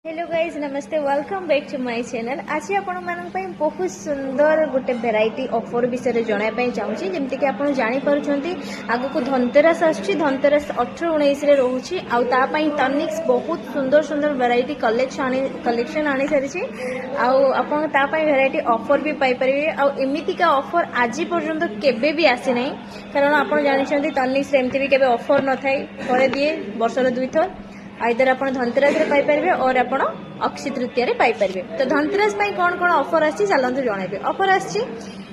Hello guys नमस्ते welcome back to my channel. आज आपण मानक बहुत सुंदर गोटे भेराइटी ऑफर विषय जानापी चाहूँगी जमीक आप जापी आग को धनतेरस धनतेरस 18-19 रोचे आपाई तनिक्स बहुत सुंदर सुंदर भेराइटी कलेक्शन आनी सारी आपई भेराइटी ऑफर भी पाइपर आमतीका ऑफर आज पर्यंत केबे भी आसी ना कारण आप जानते तनिक्स एमती भी केबे ऑफर न थाए थरे दिए वर्षर 2 थर आइदर आप धनतेरस पाइपर और आप अक्षय तृतीय पाइपर। तो धनतेरस कौन कौन ऑफर आछि चलते जनइबे। ऑफर आछि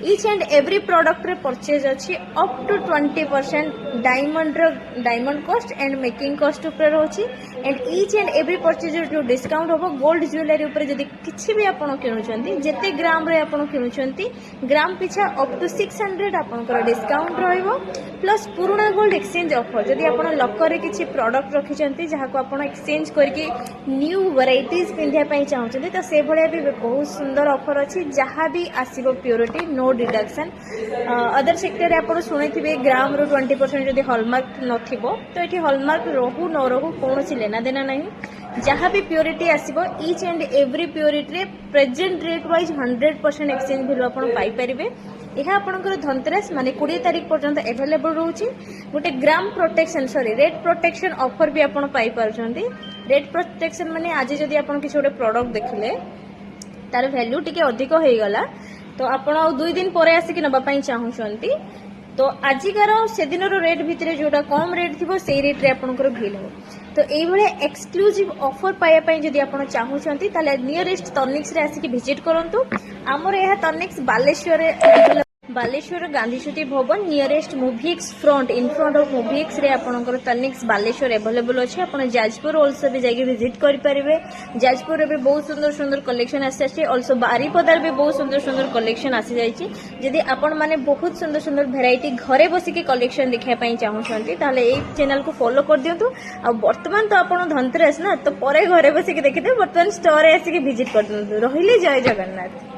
ईच एंड एवरी प्रोडक्ट रे परचेज अच्छी up to 20% diamond cost and making cost ऊपर रोची and each and every purchase जो डिस्काउंट हम गोल्ड ज्वेलरी ऊपर जदि किछि भी आपण किणुचंती जेते ग्राम रे आपण किणुचंती ग्राम पिछा अप टू 600 आपनकर डिस्काउंट रहइबो प्लस पुराना गोल्ड एक्सचेंज ऑफर जदि आपण लकर रे किछि प्रोडक्ट रखिचंती जहा को आपण एक्सचेंज करके न्यू वैराइटीज पिंधिया चाहते तो से भाया भी बहुत सुंदर ऑफर अच्छी जहाँ भी आसो purity no deduction. Other sector आप शुणी ग्राम रू 20% जब हॉलमार्क नथिबो तो ये हॉलमार्क रहू न रहू कौन लेना देना नहीं जहाँ भी प्योरिटी आसो each and every purity present rate wise 100% exchange value आप पाइपर। यह आपंकर धनतेरस माने 20 तारीख पर्यंत एवेलेबल रोचे गोटे ग्राम प्रोटेक्शन रेट प्रोटेक्शन ऑफर भी आप रेट प्रोटेक्शन माने आज जदि आप किसी गोटे प्रोडक्ट देखिले तार वैल्यू टिके अधिक हो गला तो आपण 2 दिन पर आसिक नवाई चाहूँगी तो आजिकार से दिन रेट भितर जोटा कम रेट थी से रेट रे आपनकर भेल हो तो ये एक्सक्लूसिव ऑफर पाइबापी जदि आप चाहूँगी नियरेस्ट तनिक्स रे आसिक विजिट करूँ। आमर यह Tanishq Baleswar Gandhi Jyoti Bhawan nearest Muvix front in front of Muvix रे आपनकर तनिक्स बालेश्वर अवेलेबल अच्छे आप जाजपुर ऑल्सो भी जाके विजिट करेंगे। जाजपुर रे भी बहुत सुंदर सुंदर कलेक्शन आसी ऑल्सो बारीपदार भी बहुत सुंदर सुंदर कलेक्शन आसी जाइए जदि आपण माने बहुत सुंदर सुंदर भेराइटी घरे बसिक कलेक्शन देखा चाहूँगी ताले ये चैनल को फॉलो कर दिंतु। आ वर्तमान तो आप धनतेरस ना तो पर घरे बसिक देखिए वर्तमान स्टोर आसिक विजिट कर दिंतु। रहिले जय जगन्नाथ।